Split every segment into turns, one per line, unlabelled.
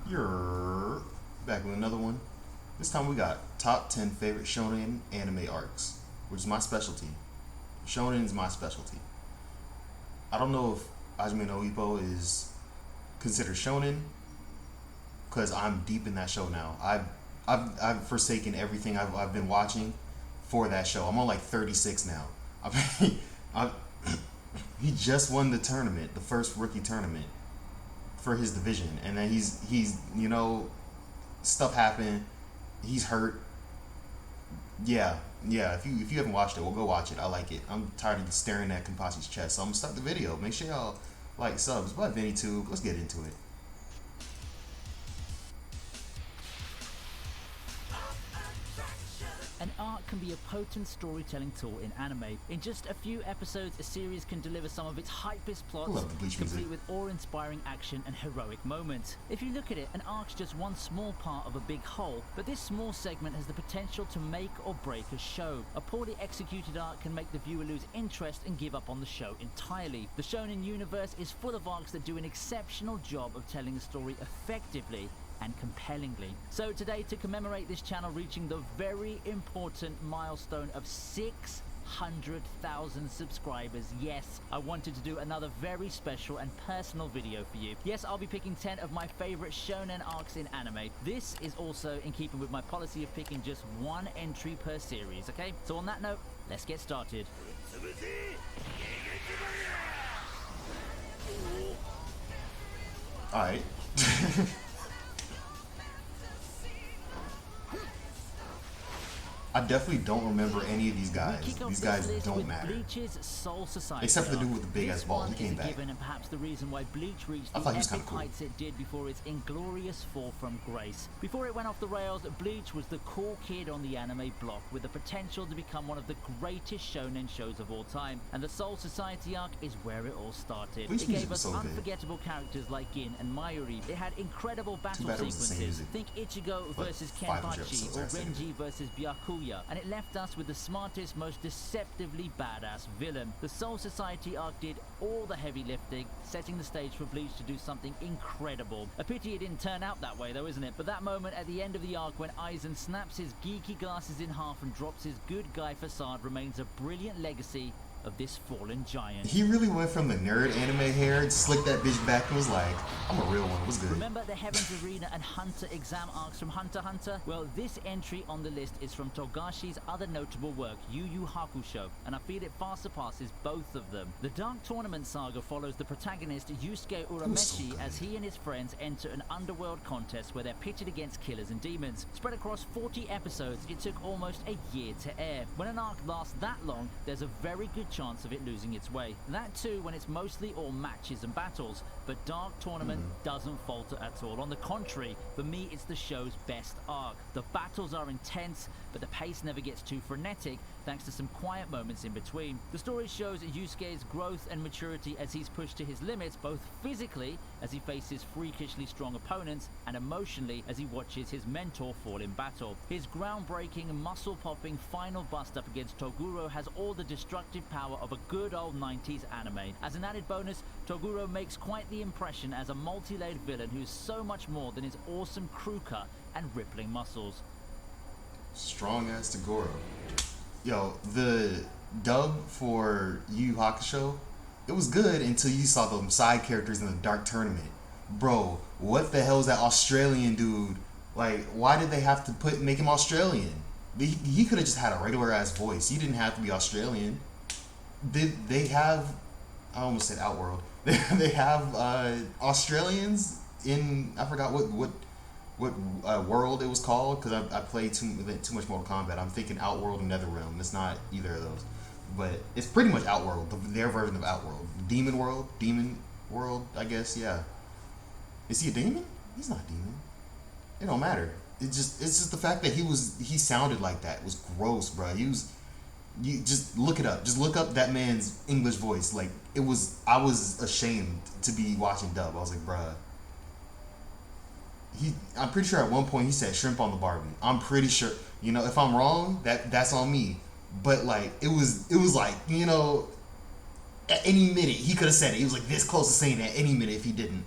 You're back with another one. This time we got top 10 favorite shonen anime arcs, which is my specialty. Shonen is my specialty. I don't know if Hajime no Ippo is considered shonen because I'm deep in that show now. I've forsaken everything I've been watching for that show. I'm on like 36 now. I, he just won the tournament, the first rookie tournament for his division, and then he's stuff happened. He's hurt. Yeah. If you haven't watched it, well, go watch it. I like it. I'm tired of staring at Kompasi's chest, so I'm gonna start the video. Make sure y'all like subs. But VinnyTube, let's get into it.
An arc can be a potent storytelling tool in anime. In just a few episodes, a series can deliver some of its hypest plots,
Love the Bleach
complete
music.
with awe-inspiring action and heroic moments. If you look at it, an arc's just one small part of a big whole, but this small segment has the potential to make or break a show. A poorly executed arc can make the viewer lose interest and give up on the show entirely. The shonen universe is full of arcs that do an exceptional job of telling a story effectively and compellingly. So today, to commemorate this channel reaching the very important milestone of 600,000 subscribers, yes, I wanted to do another very special and personal video for you. Yes, I'll be picking 10 of my favorite shonen arcs in anime. This is also in keeping with my policy of picking just one entry per series, okay? So on that note, let's get started.
Alright. I definitely don't remember any of these guys. These guys don't matter.
Bleach's Soul Society
Except for the dude
arc.
with the big ass
This
balls.
one
He came
is a
back.
given and perhaps the reason why Bleach reached
I
the
thought he was
epic
kinda cool.
heights it did before its inglorious fall from grace. Before it went off the rails, Bleach was the cool kid on the anime block with the potential to become one of the greatest shonen shows of all time. And the Soul Society arc is where it all started.
Bleach
It
music
gave
was
us
so good.
unforgettable characters like Gin and Mayuri. It had incredible battle
bad it was the same
sequences.
music.
Think Ichigo
But
versus
500
Kenpachi
episodes,
or
I saved
Renji versus Byakuya. And it left us with the smartest, most deceptively badass villain. The Soul Society arc did all the heavy lifting, setting the stage for Bleach to do something incredible. A pity it didn't turn out that way though, isn't it? But that moment at the end of the arc when Aizen snaps his geeky glasses in half and drops his good guy facade remains a brilliant legacy of this fallen giant.
He really went from the nerd anime hair, slicked that bitch back, and was like, I'm a real one. What's good?
Remember the Heaven's Arena and Hunter exam arcs from Hunter x Hunter? Well, this entry on the list is from Togashi's other notable work, Yu Yu Hakusho, and I feel it far surpasses both of them. The Dark Tournament saga follows the protagonist Yusuke Urameshi
good.
as he and his friends enter an underworld contest where they're pitted against killers and demons. Spread across 40 episodes, it took almost a year to air. When an arc lasts that long, there's a very good chance of it losing its way. That too when it's mostly all matches and battles, but Dark Tournament doesn't falter at all. On the contrary, for me it's the show's best arc. The battles are intense, but the pace never gets too frenetic thanks to some quiet moments in between. The story shows Yusuke's growth and maturity as he's pushed to his limits, both physically as he faces freakishly strong opponents and emotionally as he watches his mentor fall in battle. His groundbreaking, muscle-popping final bust up against Toguro has all the destructive power of a good old 90s anime. As an added bonus, Toguro makes quite the impression as a multi-layered villain who's so much more than his awesome crew cut and rippling muscles.
Strong ass Tagoro. Yo, the dub for Yu Yu Hakusho, it was good until you saw them side characters in the Dark Tournament. Bro, what the hell is that Australian dude? Like, why did they have to make him Australian? He could have just had a regular ass voice. He didn't have to be Australian. They have, I almost said Outworld. They have Australians in, I forgot what world it was called, because I played too much Mortal Kombat. I'm thinking Outworld and Netherrealm. It's not either of those, but it's pretty much Outworld, their version of Outworld. Demon World, I guess. Yeah. Is he a demon? He's not a demon. It don't matter. It's just the fact that he sounded like that was gross, bro. You just look it up. Just look up that man's English voice. Like, I was ashamed to be watching dub. I was like, bruh. I'm pretty sure at one point he said shrimp on the Barbie. I'm pretty sure. If I'm wrong, that's on me. But like, it was like, at any minute he could have said it. He was like this close to saying it at any minute if he didn't.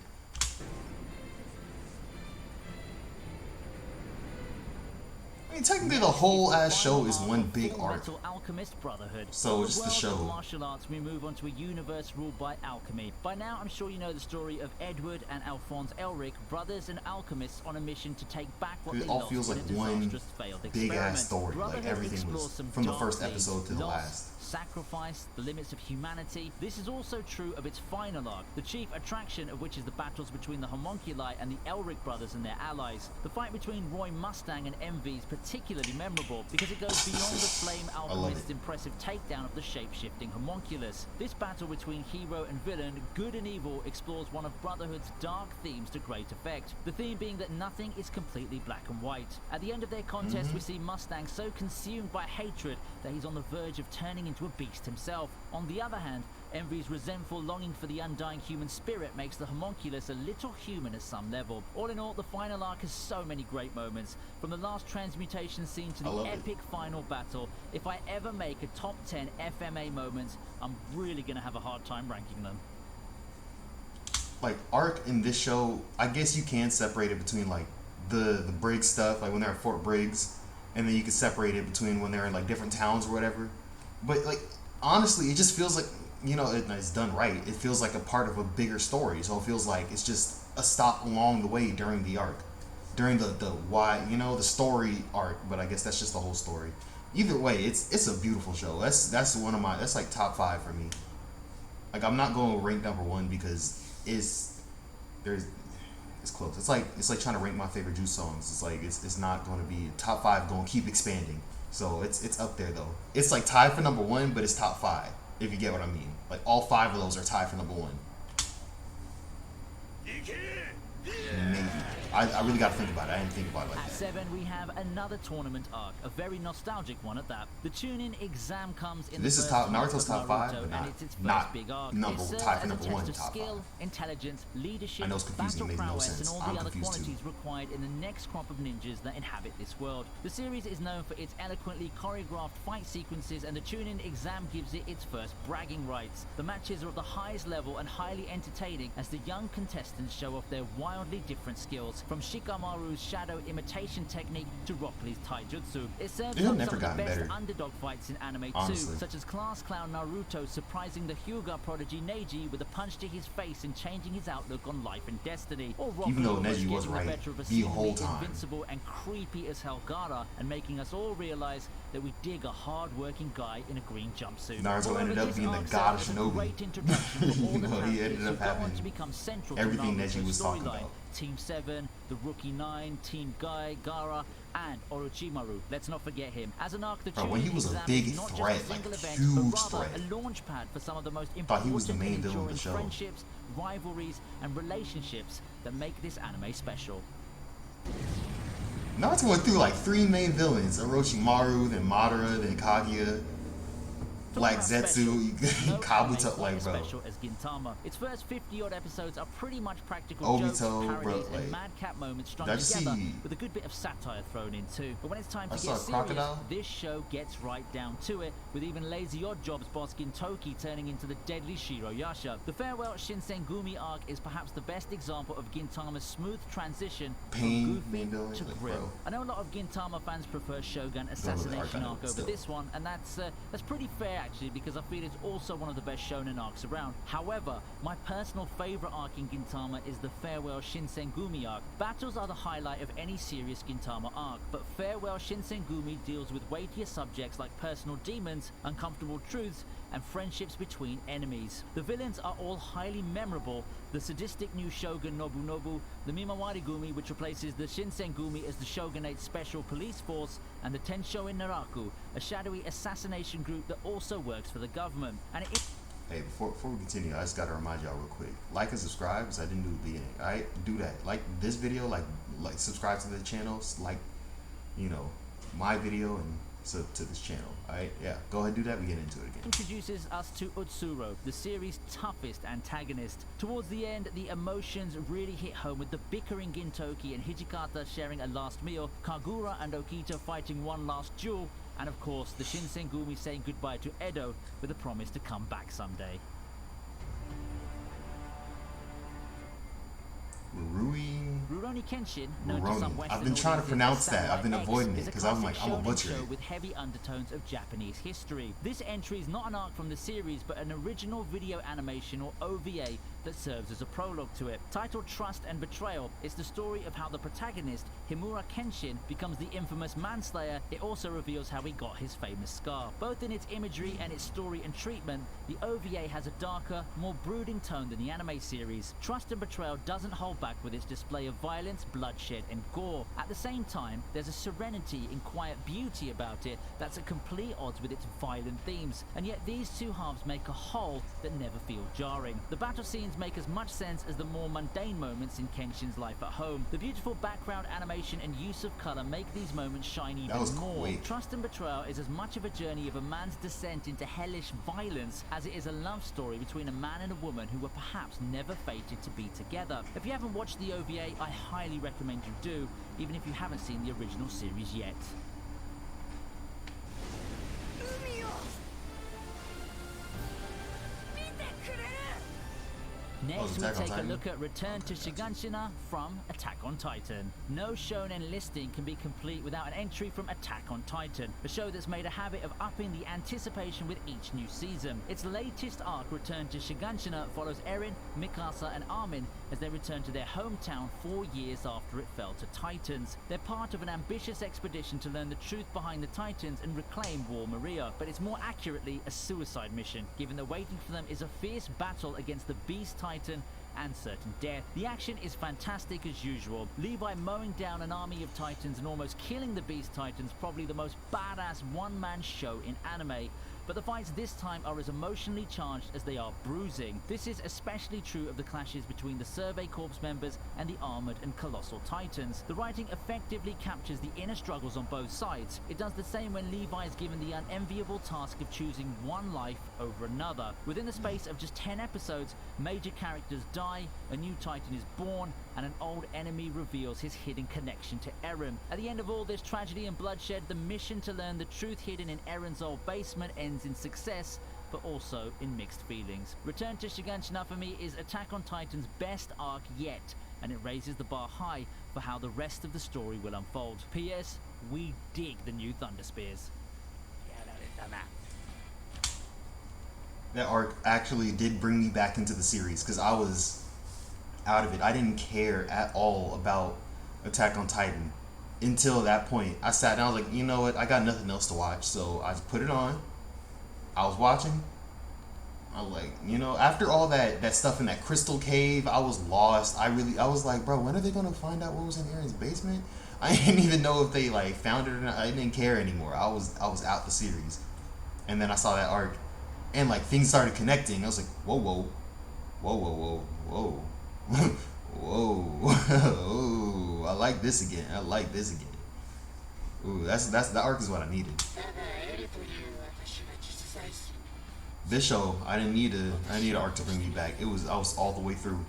mean, technically the whole ass show is one big arc.
Alchemist Brotherhood.
So just the show.
Martial arts, we move on to a universe ruled by alchemy. By now, I'm sure you know the story of Edward and Alphonse Elric, brothers and alchemists on a mission to take back what they
all
lost
feels
in
like
a
one
disastrous failed
big
experiment.
ass story. Like
Brotherhood
everything was
explores some
from the
dark
first episode
themes,
to the
loss,
last.
Sacrifice, the limits of humanity. This is also true of its final arc, the chief attraction of which is the battles between the homunculi and the Elric brothers and their allies. The fight between Roy Mustang and Envy is particularly memorable because it goes beyond the flame alchemist's impressive takedown of the shape-shifting homunculus. This battle between hero and villain, good and evil, explores one of Brotherhood's dark themes to great effect. The theme being that nothing is completely black and white. At the end of their contest, we see Mustang so consumed by hatred that he's on the verge of turning into a beast himself. On the other hand, Envy's resentful longing for the undying human spirit makes the homunculus a little human at some level. All in all, the final arc has so many great moments. From the last transmutation scene to the epic final battle, if I ever make a top 10 FMA moments, I'm really gonna have a hard time ranking them.
Like, arc in this show, I guess you can separate it between like the Briggs stuff, like when they're at Fort Briggs, and then you can separate it between when they're in like different towns or whatever. But like, honestly, it just feels like, you know, it's done right. It feels like a part of a bigger story. So it feels like it's just a stop along the way during the arc, during the why, you know, the story arc. But I guess that's just the whole story. Either way, it's a beautiful show. That's one of my, that's like top 5 for me. Like, I'm not going to rank number 1 because it's close. It's like trying to rank my favorite Juice songs. It's like it's not going to be top 5. Going to keep expanding. So it's up there though. It's like tied for number 1, but it's top 5. If you get what I mean. Like, all 5 of those are tied for number 1. Maybe. I really got to think about it. I didn't think about it like that.
At 7, we have another tournament arc, a very nostalgic one at that. The Chunin exam comes in
This
the
is
first
top Naruto's top 5, but
and it's its first
not
big arc.
number
It serves
tied for
as a
number
test
1
of
top 5.
skill, intelligence, leadership,
I know it's confusing,
battle
it makes no
prowess,
sense.
and all
I'm
the other
confused too.
qualities required in the next crop of ninjas that inhabit this world. The series is known for its eloquently choreographed fight sequences, and the Chunin exam gives it its first bragging rights. The matches are of the highest level and highly entertaining as the young contestants show off their wildly different skills, from Shikamaru's shadow imitation technique to Rock Lee's taijutsu. It serves
It
up
never
some of the
gotten
best
better.
underdog fights in anime
Honestly.
too, such as class clown Naruto surprising the Hyuga prodigy Neji with a punch to his face and changing his outlook on life and destiny, or Rock
Even though
Lee
Neji was
getting
right
the better of a
the whole
seemingly
time.
invincible and creepy as hell Gaara and making us all realize that we dig a hard-working guy in a green jumpsuit.
Naruto ended up
This
being the
arc
god of
serves as a
Shinobi.
great introduction for all
You
the
know, he
characters
ended
who
up
go on
having
to become central
everything
to Naruto's
Neji was talking
storyline.
about.
Team 7, the Rookie 9, Team Guy, Gaara, and Orochimaru. Let's not forget him. As an arc, the
Bro, when he
Chunin
was a
exam
big
is not
threat,
just a single
like,
event,
huge
but rather
threat.
a launch pad for some of the most
Thought
important
he was the main
and
villain of
enduring
the show.
friendships, rivalries, and relationships that make this anime special.
Naruto went through like 3 main villains: Orochimaru, then Madara, then Kaguya, Black Zetsu, Kabuto. Like, bro,
special as Gintama. Its first 50-odd episodes are pretty much practical
Obito,
jokes,
bro,
parodies,
like,
and madcap moments strung
did I just
together
see-
with a good bit of satire thrown in too. But when it's time to
I
get
saw a
serious,
crocodile.
this show gets right down to it, with even Lazy Oddjob's boss Gintoki turning into the deadly Shiroyasha. The farewell Shinsengumi arc is perhaps the best example of Gintama's smooth transition
Pain,
from goofy
main villain,
to
like,
grim.
bro.
I know a lot of Gintama fans prefer Shogun
arc,
Assassination
I know,
arc
but
over
still.
this one, and that's pretty fair actually, because I feel it's also one of the best shonen arcs around. However, my personal favorite arc in Gintama is the Farewell Shinsengumi arc. Battles are the highlight of any serious Gintama arc, but Farewell Shinsengumi deals with weightier subjects like personal demons, uncomfortable truths, and friendships between enemies. The villains are all highly memorable: the sadistic new shogun Nobunobu, the Mimawari-gumi, which replaces the Shinsengumi as the shogunate's special police force, and the Tenshoin Naraku, a shadowy assassination group that also works for the government. And it
Hey, before we continue, I just gotta remind y'all real quick. Like and subscribe, because I didn't do the beginning. Alright? Do that. Like this video, like subscribe to the channel, like, you know, my video, and to this channel. Alright? Yeah. Go ahead and do that, we get into it again.
introduces us to Utsuro, the series' toughest antagonist. Towards the end, the emotions really hit home with the bickering Gintoki and Hijikata sharing a last meal, Kagura and Okito fighting one last duel, and of course the Shinsengumi saying goodbye to Edo with a promise to come back someday.
Rui
Rurouni Kenshin, known to some
Rurouni.
Western
I've been trying to
audiences
pronounce
as
that. I've been
Samurai X,
avoiding it
is a
because I'm
classic
like, I'm a
shonen
butcher
show
it.
with heavy undertones of Japanese history. This entry is not an arc from the series, but an original video animation or OVA that serves as a prologue to it. Titled Trust and Betrayal, it's the story of how the protagonist, Himura Kenshin, becomes the infamous manslayer. It also reveals how he got his famous scar. Both in its imagery and its story and treatment, the OVA has a darker, more brooding tone than the anime series. Trust and Betrayal doesn't hold back with its display of violence, bloodshed, and gore. At the same time, there's a serenity and quiet beauty about it that's at complete odds with its violent themes, and yet these two halves make a whole that never feels jarring. The battle scenes make as much sense as the more mundane moments in Kenshin's life at home. The beautiful background animation and use of color make these moments shine even more.
Quick.
Trust and Betrayal is as much of a journey of a man's descent into hellish violence as it is a love story between a man and a woman who were perhaps never fated to be together. If you haven't watched the OVA, I highly recommend you do, even if you haven't seen the original series yet. Next, we take a look at Return to Shiganshina from Attack on Titan. No shonen listing can be complete without an entry from Attack on Titan, a show that's made a habit of upping the anticipation with each new season. Its latest arc, Return to Shiganshina, follows Eren, Mikasa, and Armin as they return to their hometown 4 years after it fell to Titans. They're part of an ambitious expedition to learn the truth behind the Titans and reclaim War Maria, but it's more accurately a suicide mission, given that waiting for them is a fierce battle against the Beast Titan and certain death. The action is fantastic as usual. Levi mowing down an army of Titans and almost killing the Beast Titans, probably the most badass one-man show in anime. But the fights this time are as emotionally charged as they are bruising. This is especially true of the clashes between the Survey Corps members and the armored and colossal Titans. The writing effectively captures the inner struggles on both sides. It does the same when Levi is given the unenviable task of choosing one life over another. Within the space of just 10 episodes, major characters die, a new Titan is born, and an old enemy reveals his hidden connection to Eren. At the end of all this tragedy and bloodshed, the mission to learn the truth hidden in Eren's old basement ends in success, but also in mixed feelings. Return to Shiganshina for me is Attack on Titan's best arc yet, and it raises the bar high for how the rest of the story will unfold. P.S. We dig the new Thunder Spears.
That arc actually did bring me back into the series because I was out of it. I didn't care at all about Attack on Titan until that point. I sat down, I was like, you know what? I got nothing else to watch, so I just put it on. I was watching. I was like, you know, after all that stuff in that crystal cave, I was lost. I was like, bro, when are they gonna find out what was in Eren's basement? I didn't even know if they like found it or not. I didn't care anymore. I was out the series, and then I saw that arc, and like things started connecting. I was like, whoa, whoa, whoa, whoa, whoa, whoa, whoa. I like this again. Ooh, that's the arc is what I needed. This show, I didn't need an arc to bring me back. I was all the way through.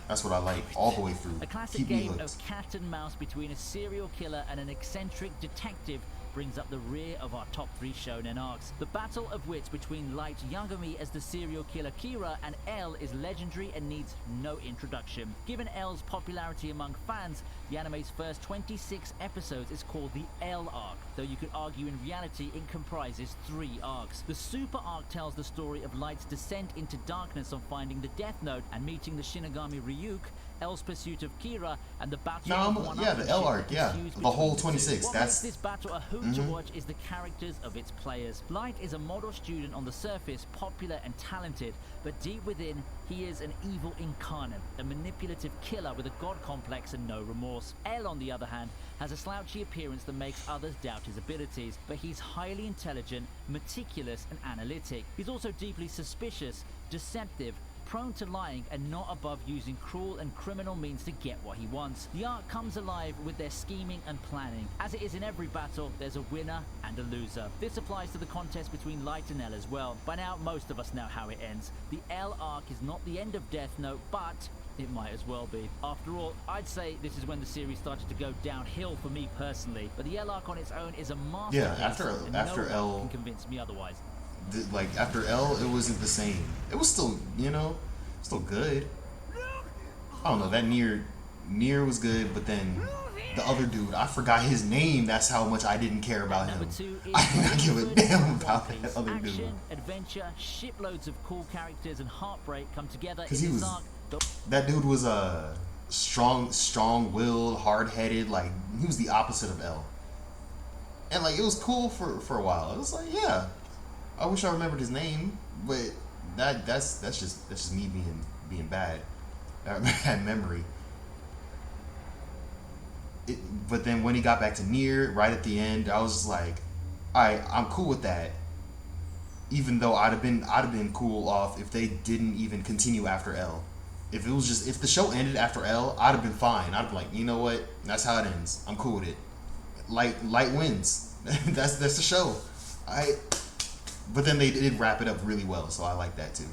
That's what I like, all the way through.
A classic
Keep me
game
hooked.
of cat and mouse between a serial killer and an eccentric detective brings up the rear of our top 3 shonen arcs. The battle of wits between Light Yagami as the serial killer Kira and L is legendary and needs no introduction. Given L's popularity among fans, the anime's first 26 episodes is called the L arc, though you could argue in reality it comprises 3 arcs. The Super arc tells the story of Light's descent into darkness on finding the Death Note and meeting the Shinigami Ryuk, L's pursuit of Kira, and the battle of
the L arc, the whole 26.
What
That's
makes this battle a hoot to watch is the characters of its players. Light is a model student on the surface, popular and talented, but deep within, he is an evil incarnate, a manipulative killer with a god complex and no remorse. L, on the other hand, has a slouchy appearance that makes others doubt his abilities, but he's highly intelligent, meticulous, and analytic. He's also deeply suspicious, deceptive, prone to lying, and not above using cruel and criminal means to get what he wants. The arc comes alive with their scheming and planning. As it is in every battle, there's a winner and a loser. This applies to the contest between Light and L as well. By now, most of us know how it ends. The L arc is not the end of Death Note, but it might as well be. After all, I'd say this is when the series started to go downhill for me personally, but the L arc on its own is a masterpiece.
Yeah, after
no
L
one can convince me otherwise.
After L, it wasn't the same. It was still, still good. I don't know, that near Nier was good, but then the other dude, I forgot his name. That's how much I didn't care about him.
Number 2 is
I did not give a
One
damn about
Piece.
that other dude.
Action, adventure, shiploads of cool characters, and heartbreak come together in
Because he
this
was,
arc.
that dude was a strong-willed, hard-headed. Like, he was the opposite of L. And like, it was cool for a while. It was like, yeah, I wish I remembered his name, but that's just me being bad at memory. But then when he got back to Nier, right at the end, I was just like, all right, I'm cool with that. Even though I'd have been cool off if they didn't even continue after L. If the show ended after L, I'd have been fine. I'd be like, you know what? That's how it ends. I'm cool with it. Light wins. that's the show. But then they did wrap it up really well, so I like that too.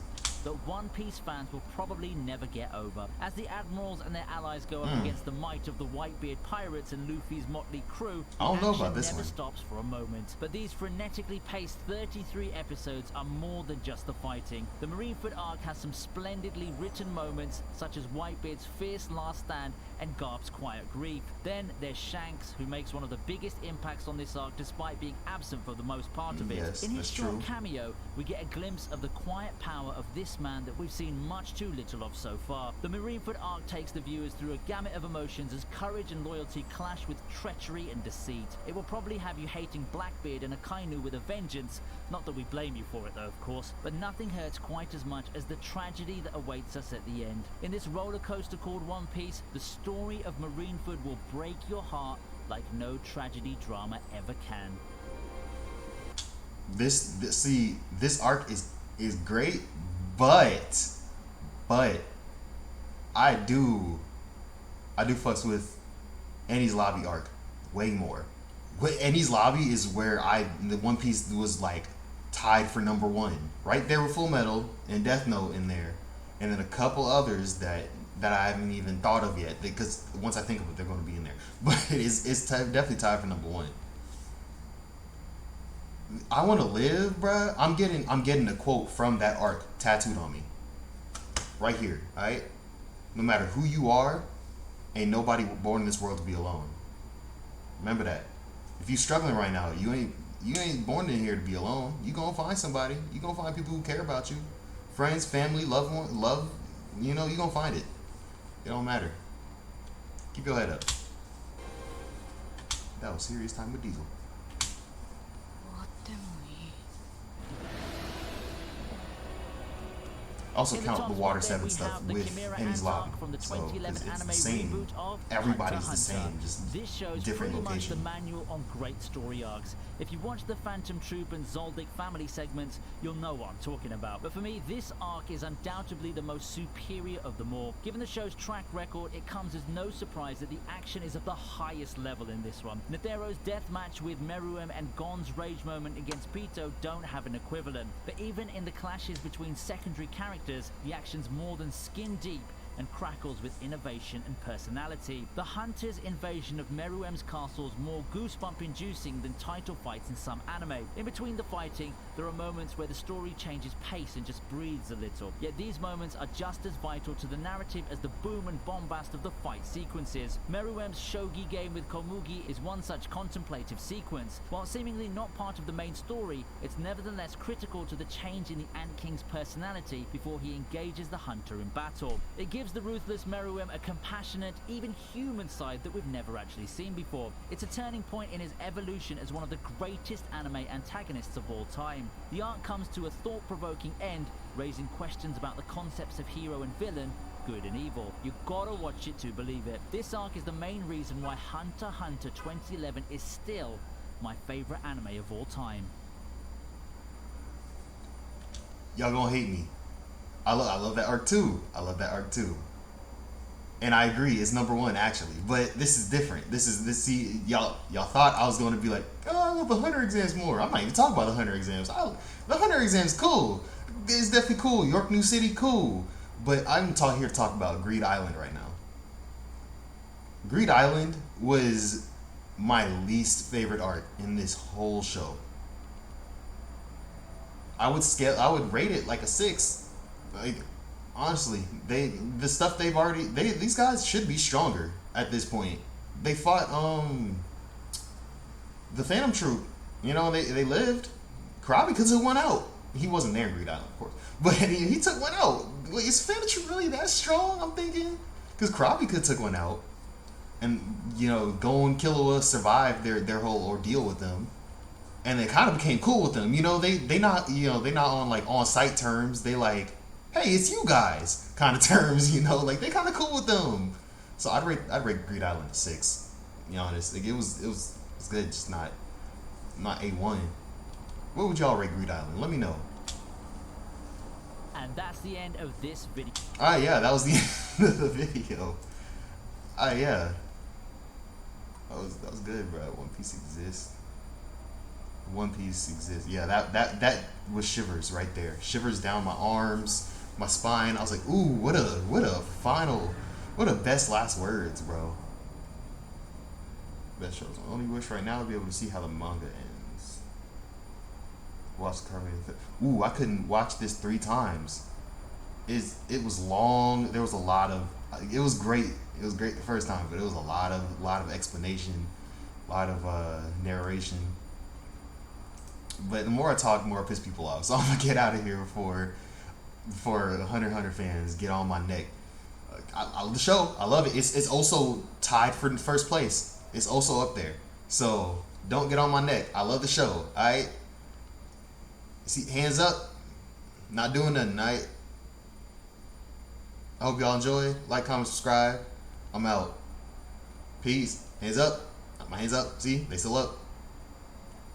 That One Piece fans will probably never get over. As the admirals and their allies go up against the might of the Whitebeard pirates and Luffy's motley crew, the
I don't know
action
about this
never
one.
stops for a moment. But these frenetically paced 33 episodes are more than just the fighting. The Marineford arc has some splendidly written moments, such as Whitebeard's fierce last stand and Garp's quiet grief. Then there's Shanks, who makes one of the biggest impacts on this arc despite being absent for the most part of it.
Yes,
In his
that's
short
true.
cameo, we get a glimpse of the quiet power of this man that we've seen much too little of so far. The Marineford arc takes the viewers through a gamut of emotions as courage and loyalty clash with treachery and deceit. It will probably have you hating Blackbeard and Akainu with a vengeance, not that we blame you for it though, of course, but nothing hurts quite as much as the tragedy that awaits us at the end. In this roller coaster called One Piece, the story of Marineford will break your heart like no tragedy drama ever can.
This arc is great, but I do fucks with Annie's Lobby arc way more. Annie's Lobby is where the One Piece was like tied for number one, right there with Full Metal and Death Note in there, and then a couple others that I haven't even thought of yet, because once I think of it, they're going to be in there. But it's definitely tied for number one. I Want to Live, bruh. I'm getting a quote from that arc tattooed on me, right here. All right, no matter who you are, ain't nobody born in this world to be alone. Remember that. If you struggling right now, you ain't born in here to be alone. You gonna find somebody. You gonna find people who care about you, friends, family, loved one, love. You know, you gonna find it. It don't matter. Keep your head up. That was Serious Time with Diesel. Also
In
count the
top
Water
spot there
7
we
stuff
have the
with
Chimera
Henny's
Ant
Lobby.
arc from the
So
2011
it's
anime
the same.
reboot of
Everybody's
Hunter
the same,
Hunter.
just
This show's
different
pretty
location.
much the manual on great story arcs. If you've watched the Phantom Troop and Zoldyck family segments, you'll know what I'm talking about. But for me, this arc is undoubtedly the most superior of them all. Given the show's track record, it comes as no surprise that the action is at the highest level in this one. Nethero's death match with Meruem and Gon's rage moment against Pito don't have an equivalent. But even in the clashes between secondary characters, the action's more than skin deep and crackles with innovation and personality. The Hunter's invasion of Meruem's castle is more goosebump-inducing than title fights in some anime. In between the fighting, there are moments where the story changes pace and just breathes a little. Yet these moments are just as vital to the narrative as the boom and bombast of the fight sequences. Meruem's shogi game with Komugi is one such contemplative sequence. While seemingly not part of the main story, it's nevertheless critical to the change in the Ant King's personality before he engages the Hunter in battle. It gives the ruthless Meruem a compassionate, even human side that we've never actually seen before. It's a turning point in his evolution as one of the greatest anime antagonists of all time. The arc comes to a thought-provoking end, raising questions about the concepts of hero and villain, good and evil. You gotta watch it to believe it. This arc is the main reason why Hunter x Hunter 2011 is still my favorite anime of all time.
Y'all gonna hate me. I love that arc too. And I agree, it's number one actually. But this is different. See, y'all thought I was going to be like, oh, I love the Hunter exams more. I'm not even talking about the Hunter exams. The Hunter exams cool. It's definitely cool. York New City cool. But I'm here to talk about Greed Island right now. Greed Island was my least favorite arc in this whole show. I would rate it like a 6. Like, honestly, the stuff they've already these guys should be stronger at this point. They fought the Phantom Troop. You know, they lived. Krabi could have won out. He wasn't there in Greed Island, of course, but he took one out. Like, is Phantom Troop really that strong? I'm thinking because Krabi could have took one out, and you know, Gon Killua survived their whole ordeal with them, and they kind of became cool with them. You know, they not they not on like on site terms. They like, hey, it's you guys kind of terms. You know, like they kind of cool with them. So I'd rate Greed Island a 6. To be honest, like it's good, just not A1. What would y'all rate Greed Island? Let me know.
And that's the end of this video.
Yeah, that was the end of the video. Yeah. That was good, bro. One Piece exists. One Piece exists. Yeah, that was shivers right there. Shivers down my arms, my spine. I was like, ooh, what a best last words, bro. Best shows. I only wish right now to be able to see how the manga ends. Watch the Carmen. Ooh, I couldn't watch this 3 times. It was long. There was a lot of. It was great. It was great the first time, but it was a lot of explanation, a lot of narration. But the more I talk, the more I piss people off. So I'm gonna get out of here before Hunter x Hunter fans get on my neck. I love the show. I love it. It's also tied for first place. It's also up there. So don't get on my neck. I love the show. Alright. See, hands up. Not doing nothing. Alright. I hope y'all enjoy. Like, comment, subscribe. I'm out. Peace. Hands up. My hands up. See? They still up.